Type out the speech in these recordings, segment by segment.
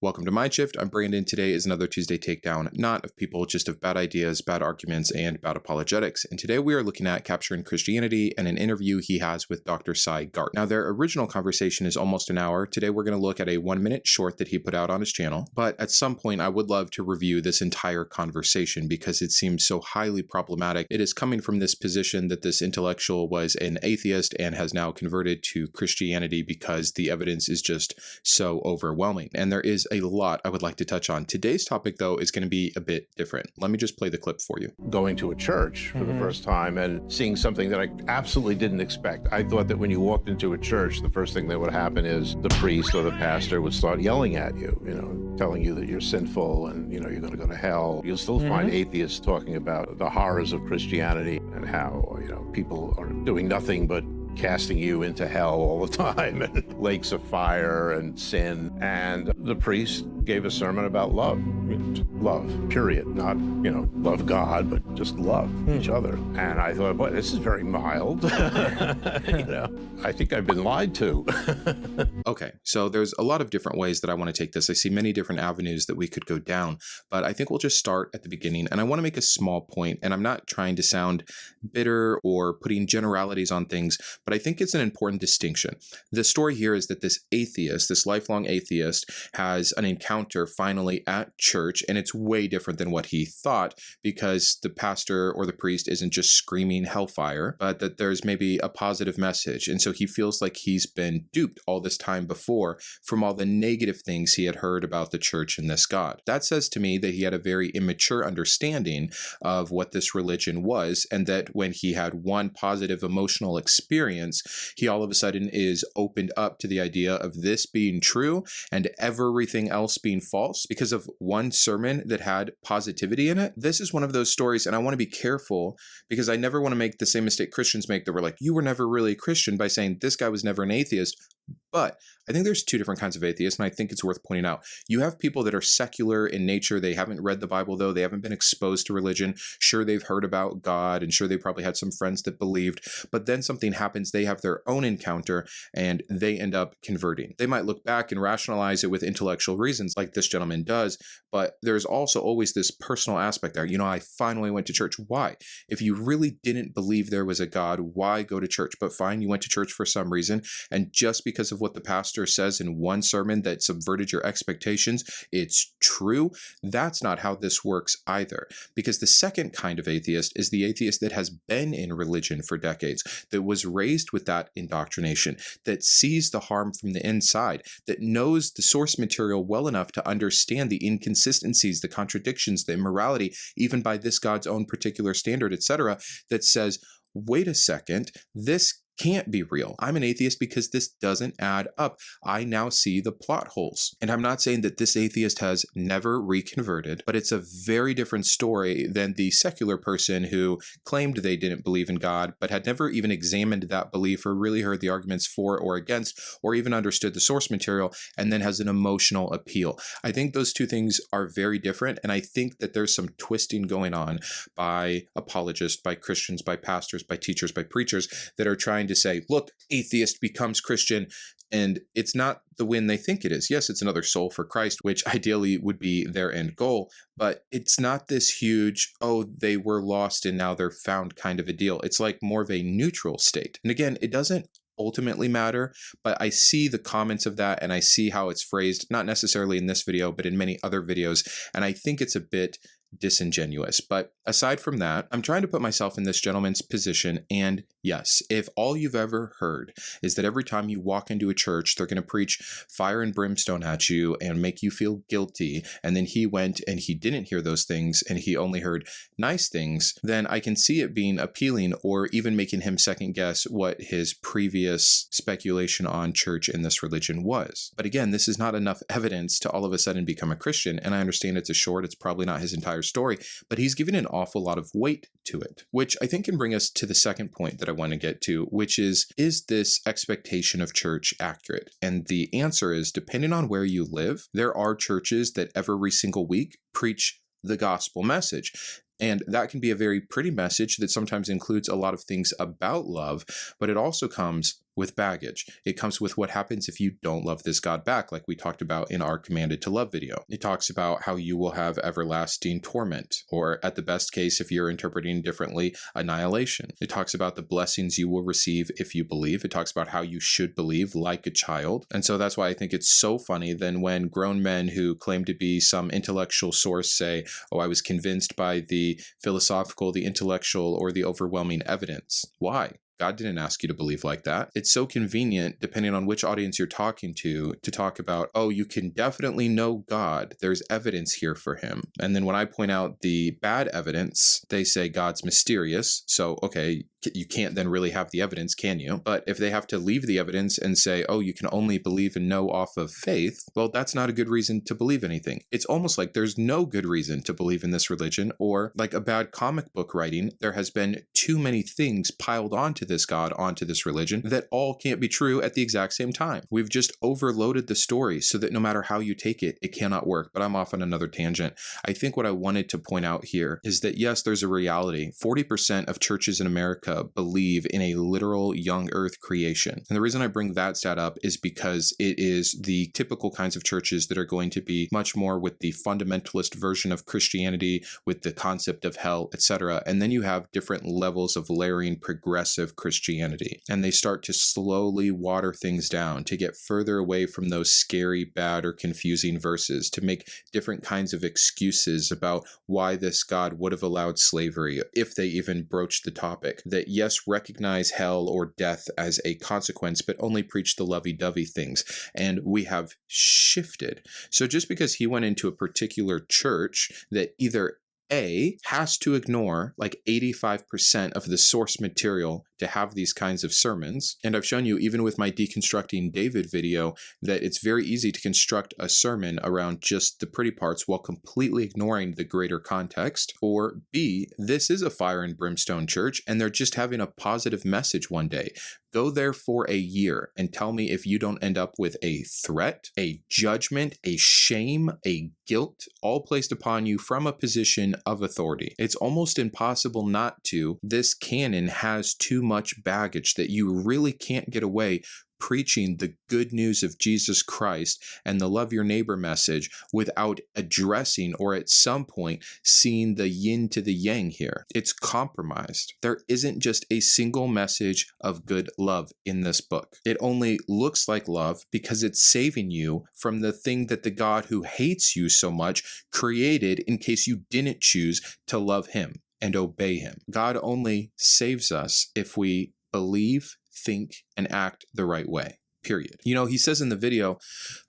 Welcome to Mindshift. I'm Brandon. Today is another Tuesday takedown, not of people, just of bad ideas, bad arguments, and bad apologetics. And today we are looking at Capturing Christianity and an interview he has with Dr. Cy Gardner. Now, their original conversation is almost an hour. Today we're going to look at a 1-minute short that he put out on his channel. But at some point, I would love to review this entire conversation because it seems so highly problematic. It is coming from this position that this intellectual was an atheist and has now converted to Christianity because the evidence is just so overwhelming. And there is a lot I would like to touch on. Today's topic, though, is going to be a bit different. Let me just play the clip for you. Going to a church for the first time and seeing something that I absolutely didn't expect. I thought that when you walked into a church, the first thing that would happen is the priest or the pastor would start yelling at you, telling you that you're sinful and, you're going to go to hell. You'll still find atheists talking about the horrors of Christianity and how, people are doing nothing but casting you into hell all the time, and lakes of fire and sin. And the priest gave a sermon about love. Love, period. Not, love God, but just love each other. And I thought, boy, this is very mild. I think I've been lied to. Okay, so there's a lot of different ways that I want to take this. I see many different avenues that we could go down, but I think we'll just start at the beginning. And I want to make a small point, and I'm not trying to sound bitter or putting generalities on things, but I think it's an important distinction. The story here is that this atheist, this lifelong atheist, has an encounter finally at church, and it's way different than what he thought, because the pastor or the priest isn't just screaming hellfire, but that there's maybe a positive message. And so he feels like he's been duped all this time before from all the negative things he had heard about the church and this God. That says to me that he had a very immature understanding of what this religion was, and that when he had one positive emotional experience, he all of a sudden is opened up to the idea of this being true and everything else being false because of one sermon that had positivity in it. This is one of those stories, and I want to be careful because I never want to make the same mistake Christians make that we're like, you were never really a Christian, by saying this guy was never an atheist. But I think there's two different kinds of atheists, and I think it's worth pointing out. You have people that are secular in nature. They haven't read the Bible, though. They haven't been exposed to religion. Sure, they've heard about God, and sure, they probably had some friends that believed. But then something happens. They have their own encounter, and they end up converting. They might look back and rationalize it with intellectual reasons, like this gentleman does. But there's also always this personal aspect there. I finally went to church. Why? If you really didn't believe there was a God, why go to church? But fine, you went to church for some reason, and just because of what the pastor says in one sermon that subverted your expectations, it's true. That's not how this works either. Because the second kind of atheist is the atheist that has been in religion for decades, that was raised with that indoctrination, that sees the harm from the inside, that knows the source material well enough to understand the inconsistencies, the contradictions, the immorality, even by this God's own particular standard, etc., that says, wait a second, this can't be real. I'm an atheist because this doesn't add up. I now see the plot holes. And I'm not saying that this atheist has never reconverted, but it's a very different story than the secular person who claimed they didn't believe in God, but had never even examined that belief or really heard the arguments for or against, or even understood the source material, and then has an emotional appeal. I think those two things are very different, and I think that there's some twisting going on by apologists, by Christians, by pastors, by teachers, by preachers that are trying to say, look, atheist becomes Christian, and it's not the win they think it is. Yes, it's another soul for Christ, which ideally would be their end goal, but it's not this huge, oh, they were lost and now they're found kind of a deal. It's like more of a neutral state. And again, it doesn't ultimately matter, but I see the comments of that and I see how it's phrased, not necessarily in this video, but in many other videos, and I think it's a bit disingenuous. But aside from that, I'm trying to put myself in this gentleman's position, and yes, if all you've ever heard is that every time you walk into a church, they're going to preach fire and brimstone at you and make you feel guilty, and then he went and he didn't hear those things and he only heard nice things, then I can see it being appealing or even making him second guess what his previous speculation on church and this religion was. But again, this is not enough evidence to all of a sudden become a Christian, and I understand it's a short, it's probably not his entire story, but he's given an awful lot of weight to it, which I think can bring us to the second point that I want to get to, which is this expectation of church accurate? And the answer is, depending on where you live, there are churches that every single week preach the gospel message. And that can be a very pretty message that sometimes includes a lot of things about love, but it also comes with baggage. It comes with what happens if you don't love this God back, like we talked about in our Commanded to Love video. It talks about how you will have everlasting torment, or at the best case, if you're interpreting differently, annihilation. It talks about the blessings you will receive if you believe. It talks about how you should believe like a child. And so that's why I think it's so funny then when grown men who claim to be some intellectual source say, oh, I was convinced by the philosophical, the intellectual, or the overwhelming evidence. Why? God didn't ask you to believe like that. It's so convenient, depending on which audience you're talking to talk about, oh, you can definitely know God. There's evidence here for him. And then when I point out the bad evidence, they say God's mysterious. So, okay, you can't then really have the evidence, can you? But if they have to leave the evidence and say, oh, you can only believe and know off of faith, well, that's not a good reason to believe anything. It's almost like there's no good reason to believe in this religion, or like a bad comic book writing, there has been too many things piled onto this God, onto this religion, that all can't be true at the exact same time. We've just overloaded the story so that no matter how you take it, it cannot work. But I'm off on another tangent. I think what I wanted to point out here is that yes, there's a reality. 40% of churches in America believe in a literal young earth creation. And the reason I bring that stat up is because it is the typical kinds of churches that are going to be much more with the fundamentalist version of Christianity, with the concept of hell, etc. And then you have different levels of layering progressive Christianity. And they start to slowly water things down to get further away from those scary, bad, or confusing verses, to make different kinds of excuses about why this God would have allowed slavery, if they even broached the topic. That yes, recognize hell or death as a consequence, but only preach the lovey-dovey things. And we have shifted. So just because he went into a particular church that either A, has to ignore like 85% of the source material to have these kinds of sermons. And I've shown you, even with my Deconstructing David video, that it's very easy to construct a sermon around just the pretty parts while completely ignoring the greater context. Or B, this is a fire and brimstone church and they're just having a positive message one day. Go there for a year and tell me if you don't end up with a threat, a judgment, a shame, a guilt, all placed upon you from a position of authority. It's almost impossible not to. This canon has too much baggage that you really can't get away preaching the good news of Jesus Christ and the love your neighbor message without addressing, or at some point seeing, the yin to the yang here. It's compromised. There isn't just a single message of good love in this book. It only looks like love because it's saving you from the thing that the God who hates you so much created in case you didn't choose to love him and obey him. God only saves us if we believe, think, and act the right way, period. You know, he says in the video,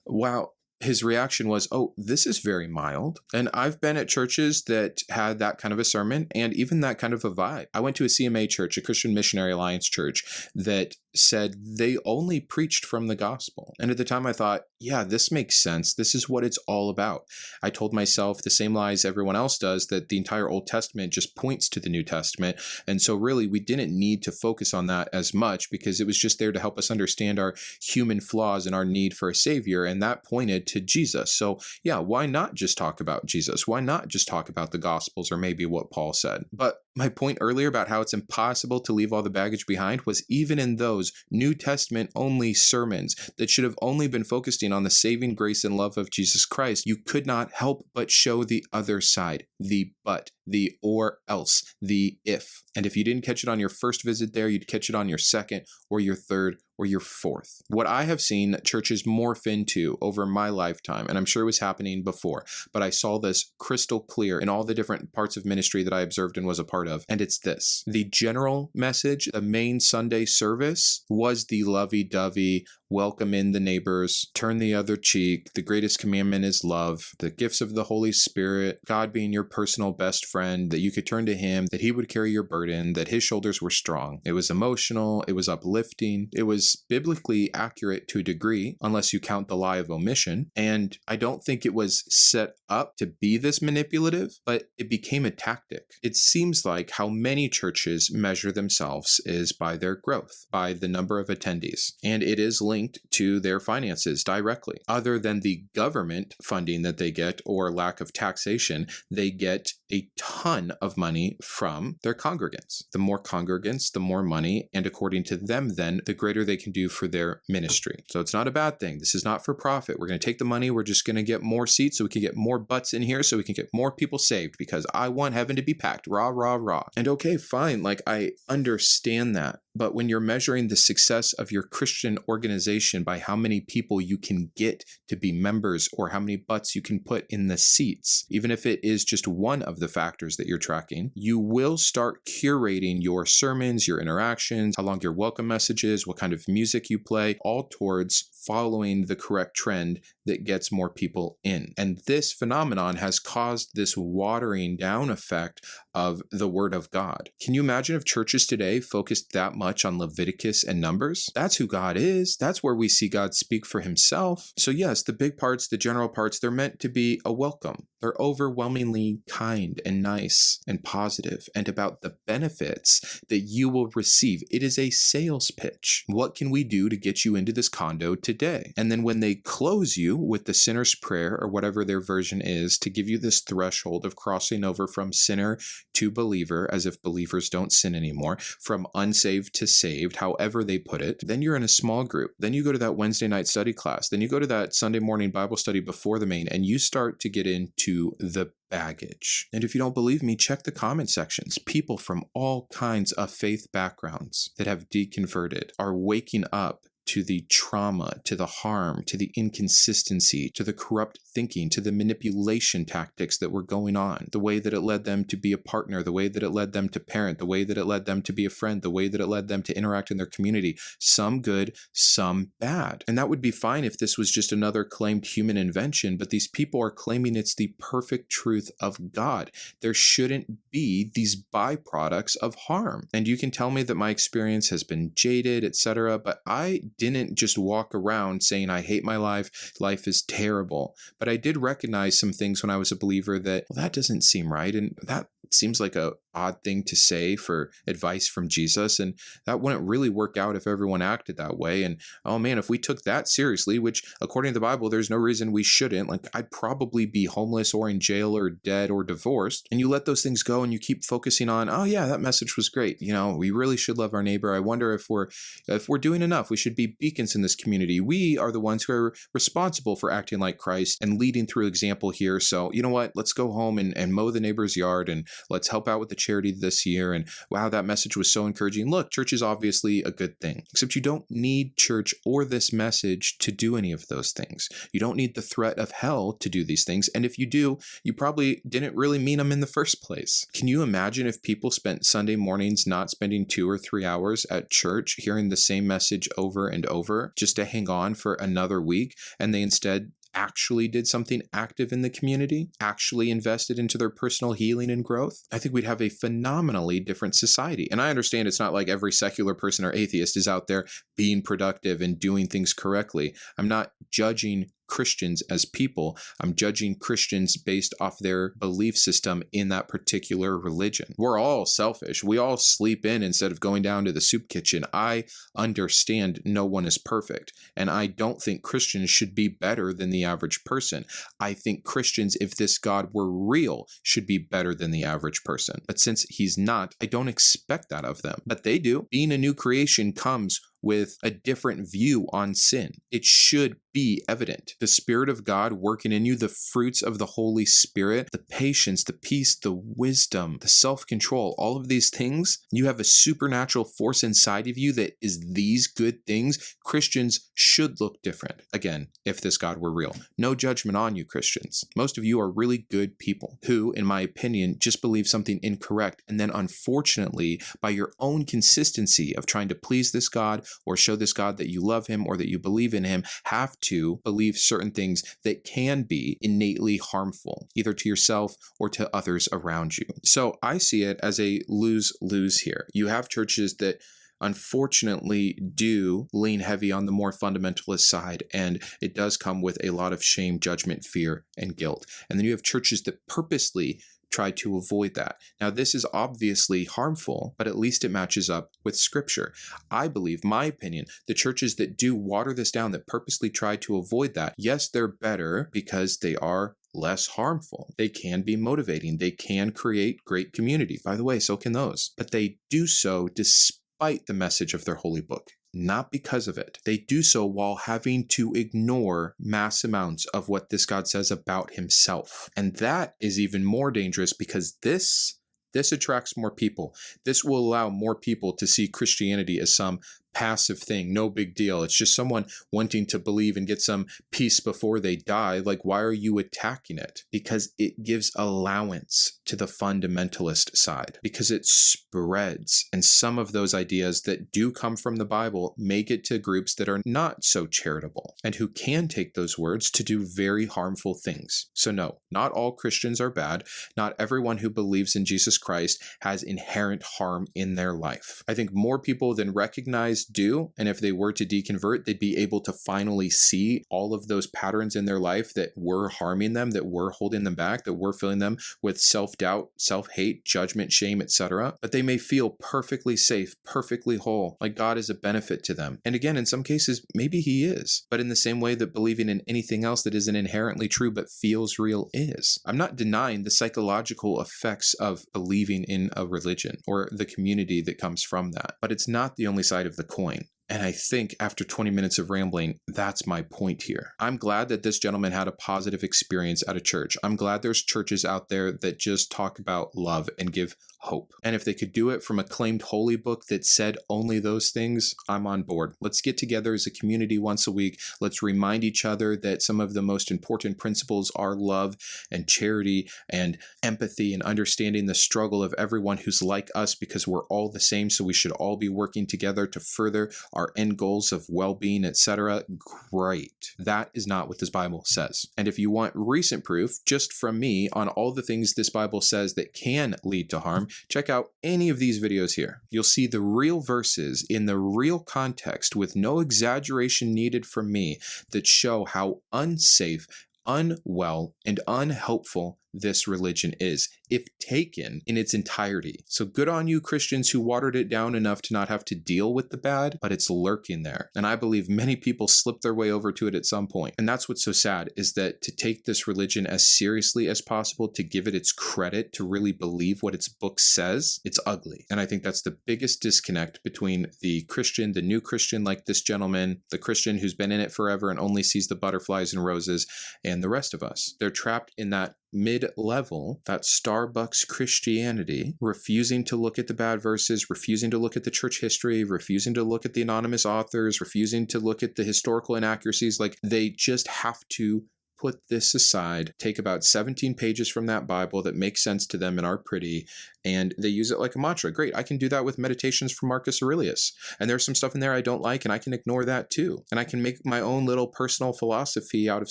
wow, his reaction was, oh, this is very mild. And I've been at churches that had that kind of a sermon and even that kind of a vibe. I went to a CMA church, a Christian Missionary Alliance church, that said they only preached from the gospel. And at the time I thought, yeah, this makes sense. This is what it's all about. I told myself the same lies everyone else does, that the entire Old Testament just points to the New Testament. And so really we didn't need to focus on that as much because it was just there to help us understand our human flaws and our need for a savior. And that pointed to Jesus. So yeah, why not just talk about Jesus? Why not just talk about the gospels, or maybe what Paul said? But my point earlier about how it's impossible to leave all the baggage behind was even in those New Testament only sermons that should have only been focusing on the saving grace and love of Jesus Christ, you could not help but show the other side, the but, the or else, the if. And if you didn't catch it on your first visit there, you'd catch it on your second or your third or your fourth. What I have seen churches morph into over my lifetime, and I'm sure it was happening before, but I saw this crystal clear in all the different parts of ministry that I observed and was a part of, and it's this. The general message, the main Sunday service, was the lovey-dovey, welcome in the neighbors, turn the other cheek, the greatest commandment is love, the gifts of the Holy Spirit, God being your personal best friend, that you could turn to him, that he would carry your burden, that his shoulders were strong. It was emotional, it was uplifting, it was biblically accurate to a degree, unless you count the lie of omission. And I don't think it was set up to be this manipulative, but it became a tactic. It seems like how many churches measure themselves is by their growth, by the number of attendees. And it is linked linked to their finances directly. Other than the government funding that they get or lack of taxation, they get a ton of money from their congregants. The more congregants, the more money, and according to them then, the greater they can do for their ministry. So it's not a bad thing. This is not for profit. We're going to take the money. We're just going to get more seats so we can get more butts in here so we can get more people saved because I want heaven to be packed. Rah, rah, rah. And okay, fine. Like, I understand that. But when you're measuring the success of your Christian organization by how many people you can get to be members or how many butts you can put in the seats, even if it is just one of the factors that you're tracking, you will start curating your sermons, your interactions, how long your welcome message is, what kind of music you play, all towards following the correct trend that gets more people in. And this phenomenon has caused this watering down effect of the Word of God. Can you imagine if churches today focused that much on Leviticus and Numbers? That's who God is. That's where we see God speak for himself. So yes, the big parts, the general parts, they're meant to be a welcome. They're overwhelmingly kind and nice and positive and about the benefits that you will receive. It is a sales pitch. What can we do to get you into this condo today? And then when they close you with the sinner's prayer or whatever their version is to give you this threshold of crossing over from sinner to believer, as if believers don't sin anymore, from unsaved to saved, however they put it, then you're in a small group. Then you go to that Wednesday night study class. Then you go to that Sunday morning Bible study before the main, and you start to get into the baggage. And if you don't believe me, check the comment sections. People from all kinds of faith backgrounds that have deconverted are waking up to the trauma, to the harm, to the inconsistency, to the corrupt thinking, to the manipulation tactics that were going on, the way that it led them to be a partner, the way that it led them to parent, the way that it led them to be a friend, the way that it led them to interact in their community, some good, some bad. And that would be fine if this was just another claimed human invention, but these people are claiming it's the perfect truth of God. There shouldn't be these byproducts of harm. And you can tell me that my experience has been jaded, etc., but I didn't just walk around saying, I hate my life is terrible. But I did recognize some things when I was a believer that, well, that doesn't seem right. And that seems like a odd thing to say for advice from Jesus. And that wouldn't really work out if everyone acted that way. And oh man, if we took that seriously, which according to the Bible, there's no reason we shouldn't, like I'd probably be homeless or in jail or dead or divorced. And you let those things go and you keep focusing on, oh yeah, that message was great. You know, we really should love our neighbor. I wonder if we're doing enough. We should be beacons in this community. We are the ones who are responsible for acting like Christ and leading through example here. So you know what? Let's go home and mow the neighbor's yard and let's help out with the charity this year. And wow, that message was so encouraging. Look, church is obviously a good thing, except you don't need church or this message to do any of those things. You don't need the threat of hell to do these things. And if you do, you probably didn't really mean them in the first place. Can you imagine if people spent Sunday mornings not spending 2 or 3 hours at church hearing the same message over and over just to hang on for another week, and they instead actually did something active in the community, actually invested into their personal healing and growth? I think we'd have a phenomenally different society. And I understand it's not like every secular person or atheist is out there being productive and doing things correctly. I'm not judging Christians as people. I'm judging Christians based off their belief system in that particular religion. We're all selfish. We all sleep in instead of going down to the soup kitchen. I understand no one is perfect. And I don't think Christians should be better than the average person. I think Christians, if this God were real, should be better than the average person. But since he's not, I don't expect that of them. But they do. Being a new creation comes with a different view on sin. It should be evident. The Spirit of God working in you, the fruits of the Holy Spirit, the patience, the peace, the wisdom, the self-control, all of these things, you have a supernatural force inside of you that is these good things. Christians should look different. Again, if this God were real. No judgment on you, Christians. Most of you are really good people who, in my opinion, just believe something incorrect. And then unfortunately, by your own consistency of trying to please this God, or show this God that you love him or that you believe in him, have to believe certain things that can be innately harmful, either to yourself or to others around you. So I see it as a lose-lose here. You have churches that unfortunately do lean heavy on the more fundamentalist side, and it does come with a lot of shame, judgment, fear, and guilt. And then you have churches that purposely try to avoid that. Now, this is obviously harmful, but at least it matches up with Scripture. I believe, my opinion, the churches that do water this down, that purposely try to avoid that, yes, they're better because they are less harmful. They can be motivating. They can create great community. By the way, so can those. But they do so despite the message of their holy book, not because of it. They do so while having to ignore mass amounts of what this God says about himself. And that is even more dangerous because this attracts more people. This will allow more people to see Christianity as some passive thing, no big deal. It's just someone wanting to believe and get some peace before they die. Like, why are you attacking it? Because it gives allowance to the fundamentalist side, because it spreads. And some of those ideas that do come from the Bible make it to groups that are not so charitable and who can take those words to do very harmful things. So no, not all Christians are bad. Not everyone who believes in Jesus Christ has inherent harm in their life. I think more people than recognize do, and if they were to deconvert, they'd be able to finally see all of those patterns in their life that were harming them, that were holding them back, that were filling them with self-doubt, self-hate, judgment, shame, etc. But they may feel perfectly safe, perfectly whole, like God is a benefit to them. And again, in some cases, maybe he is, but in the same way that believing in anything else that isn't inherently true but feels real is. I'm not denying the psychological effects of believing in a religion or the community that comes from that, but it's not the only side of the coin. And I think after 20 minutes of rambling, that's my point here. I'm glad that this gentleman had a positive experience at a church. I'm glad there's churches out there that just talk about love and give hope. And if they could do it from a claimed holy book that said only those things, I'm on board. Let's get together as a community once a week. Let's remind each other that some of the most important principles are love and charity and empathy and understanding the struggle of everyone who's like us, because we're all the same. So we should all be working together to further our end goals of well-being, etc. Great. That is not what this Bible says. And if you want recent proof, just from me, on all the things this Bible says that can lead to harm, check out any of these videos here. You'll see the real verses in the real context with no exaggeration needed from me that show how unsafe, unwell, and unhelpful this religion is, if taken in its entirety. So good on you, Christians, who watered it down enough to not have to deal with the bad, but it's lurking there. And I believe many people slip their way over to it at some point. And that's what's so sad, is that to take this religion as seriously as possible, to give it its credit, to really believe what its book says, it's ugly. And I think that's the biggest disconnect between the Christian, the new Christian like this gentleman, the Christian who's been in it forever and only sees the butterflies and roses, and the rest of us. They're trapped in that mid-level, that Starbucks Christianity, refusing to look at the bad verses, refusing to look at the church history, refusing to look at the anonymous authors, refusing to look at the historical inaccuracies. Like, they just have to put this aside, take about 17 pages from that Bible that make sense to them and are pretty, and they use it like a mantra. Great, I can do that with Meditations from Marcus Aurelius. And there's some stuff in there I don't like, and I can ignore that too. And I can make my own little personal philosophy out of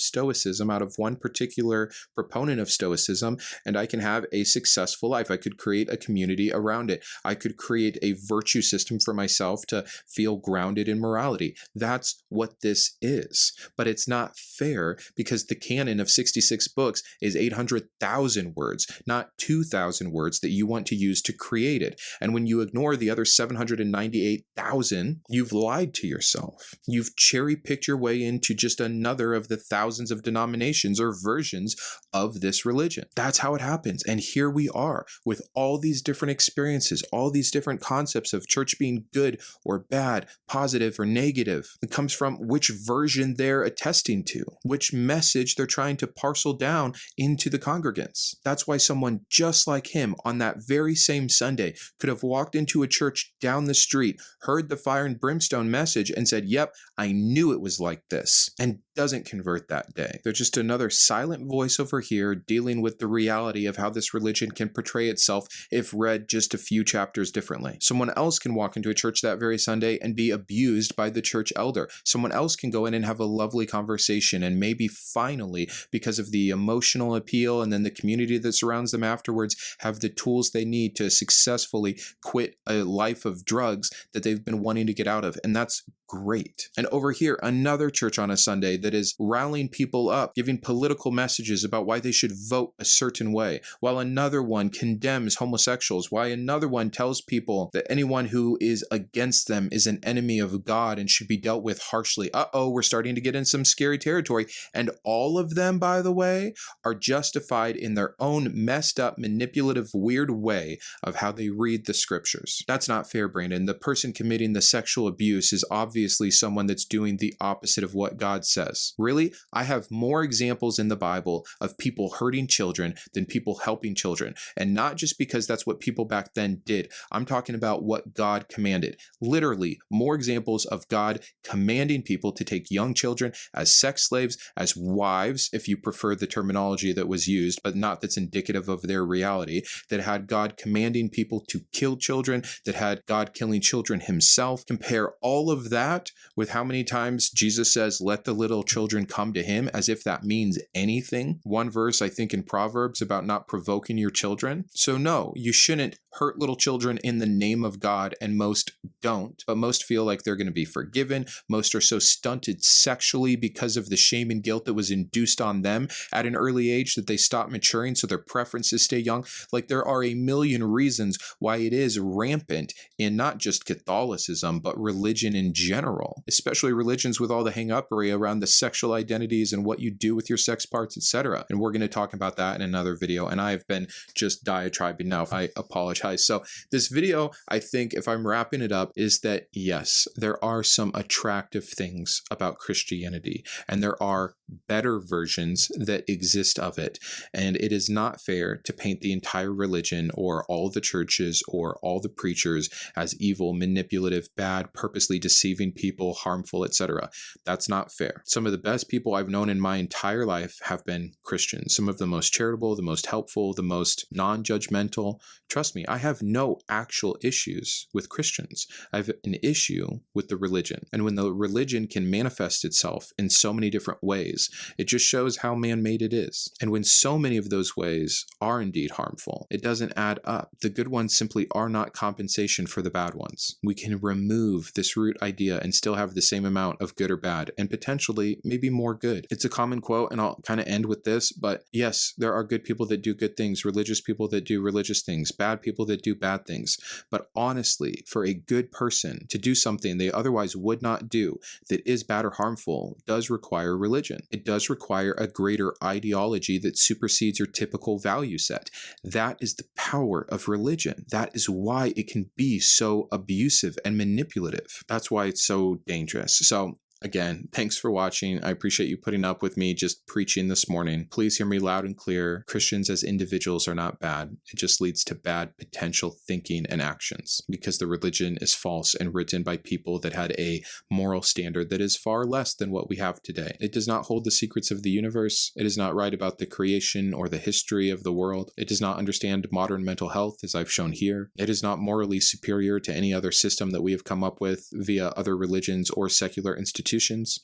Stoicism, out of one particular proponent of Stoicism, and I can have a successful life. I could create a community around it. I could create a virtue system for myself to feel grounded in morality. That's what this is. But it's not fair, because the canon of 66 books is 800,000 words, not 2,000 words that you want to use to create it. And when you ignore the other 798,000, you've lied to yourself. You've cherry-picked your way into just another of the thousands of denominations or versions of this religion. That's how it happens. And here we are with all these different experiences, all these different concepts of church being good or bad, positive or negative. It comes from which version they're attesting to, which message they're trying to parcel down into the congregants. That's why someone just like him on that very same Sunday could have walked into a church down the street, heard the fire and brimstone message, and said, yep, I knew it was like this, and doesn't convert that day. They're just another silent voice over here dealing with the reality of how this religion can portray itself if read just a few chapters differently. Someone else can walk into a church that very Sunday and be abused by the church elder. Someone else can go in and have a lovely conversation, and maybe finally, because of the emotional appeal and then the community that surrounds them afterwards, have the tools they need to successfully quit a life of drugs that they've been wanting to get out of. And that's great. And over here, another church on a Sunday that is rallying people up, giving political messages about why they should vote a certain way, while another one condemns homosexuals, why another one tells people that anyone who is against them is an enemy of God and should be dealt with harshly. We're starting to get in some scary territory. And all of them, by the way, are justified in their own messed up, manipulative, weird way of how they read the scriptures. That's not fair, Brandon. The person committing the sexual abuse is obviously someone that's doing the opposite of what God says. Really? I have more examples in the Bible of people hurting children than people helping children. And not just because that's what people back then did. I'm talking about what God commanded. Literally, more examples of God commanding people to take young children as sex slaves, as wives, if you prefer the terminology that was used, but not that's indicative of their reality, that had God commanding people to kill children, that had God killing children himself. Compare all of that with how many times Jesus says, let the little children come to him, as if that means anything. One verse, I think, in Proverbs about not provoking your children. So no, you shouldn't hurt little children in the name of God, and most don't, but most feel like they're going to be forgiven. Most are so stunted sexually because of the shame and guilt that was induced on them at an early age that they stop maturing so their preferences stay young. Like, there are a million reasons why it is rampant in not just Catholicism, but religion in general, especially religions with all the hang-upery around the sexual identities and what you do with your sex parts, etc. And we're going to talk about that in another video. And I have been just diatribing now. I apologize. So this video, I think, if I'm wrapping it up, is that yes, there are some attractive things about Christianity, and there are better versions that exist of it. And it is not fair to paint the entire religion or all the churches or all the preachers as evil, manipulative, bad, purposely deceiving people, harmful, etc. That's not fair. Some of the best people I've known in my entire life have been Christians. Some of the most charitable, the most helpful, the most non-judgmental. Trust me, I have no actual issues with Christians. I have an issue with the religion. And when the religion can manifest itself in so many different ways, it just shows how man-made it is. And when so many of those ways are indeed harmful, it doesn't add up. The good ones simply are not compensation for the bad ones. We can remove this root idea and still have the same amount of good or bad, and potentially maybe more good. It's a common quote, and I'll kind of end with this, but yes, there are good people that do good things, religious people that do religious things, bad people that do bad things. But honestly, for a good person to do something they otherwise would not do that is bad or harmful does require religion. It does require a greater ideology that supersedes your typical value set. That is the power of religion. That is why it can be so abusive and manipulative. That's why it's so dangerous. So again, thanks for watching. I appreciate you putting up with me just preaching this morning. Please hear me loud and clear. Christians as individuals are not bad. It just leads to bad potential thinking and actions because the religion is false and written by people that had a moral standard that is far less than what we have today. It does not hold the secrets of the universe. It is not right about the creation or the history of the world. It does not understand modern mental health, as I've shown here. It is not morally superior to any other system that we have come up with via other religions or secular institutions.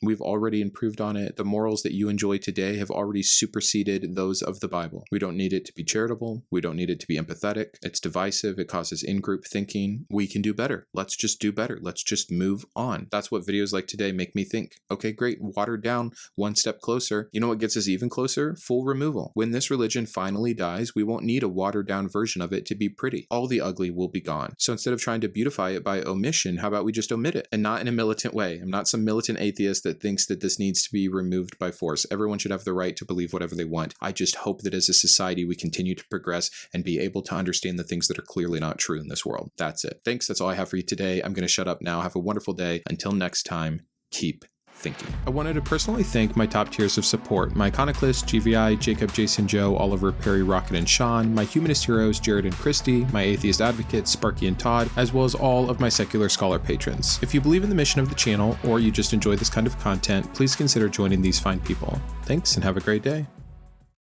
We've already improved on it. The morals that you enjoy today have already superseded those of the Bible. We don't need it to be charitable. We don't need it to be empathetic. It's divisive. It causes in-group thinking. We can do better. Let's just do better. Let's just move on. That's what videos like today make me think. Okay, great. Watered down, one step closer. You know what gets us even closer? Full removal. When this religion finally dies, we won't need a watered down version of it to be pretty. All the ugly will be gone. So instead of trying to beautify it by omission, how about we just omit it? And not in a militant way. I'm not some militant atheist that thinks that this needs to be removed by force. Everyone should have the right to believe whatever they want. I just hope that as a society we continue to progress and be able to understand the things that are clearly not true in this world. That's it. Thanks. That's all I have for you today. I'm going to shut up now. Have a wonderful day. Until next time, keep thinking. I wanted to personally thank my top tiers of support: my Iconoclast, GVI, Jacob, Jason, Joe, Oliver, Perry, Rokkit, and Shawn, my Humanist heroes, Jarrod and Kristi, my Atheist advocates, Sparky and Todd, as well as all of my secular scholar patrons. If you believe in the mission of the channel, or you just enjoy this kind of content, please consider joining these fine people. Thanks, and have a great day.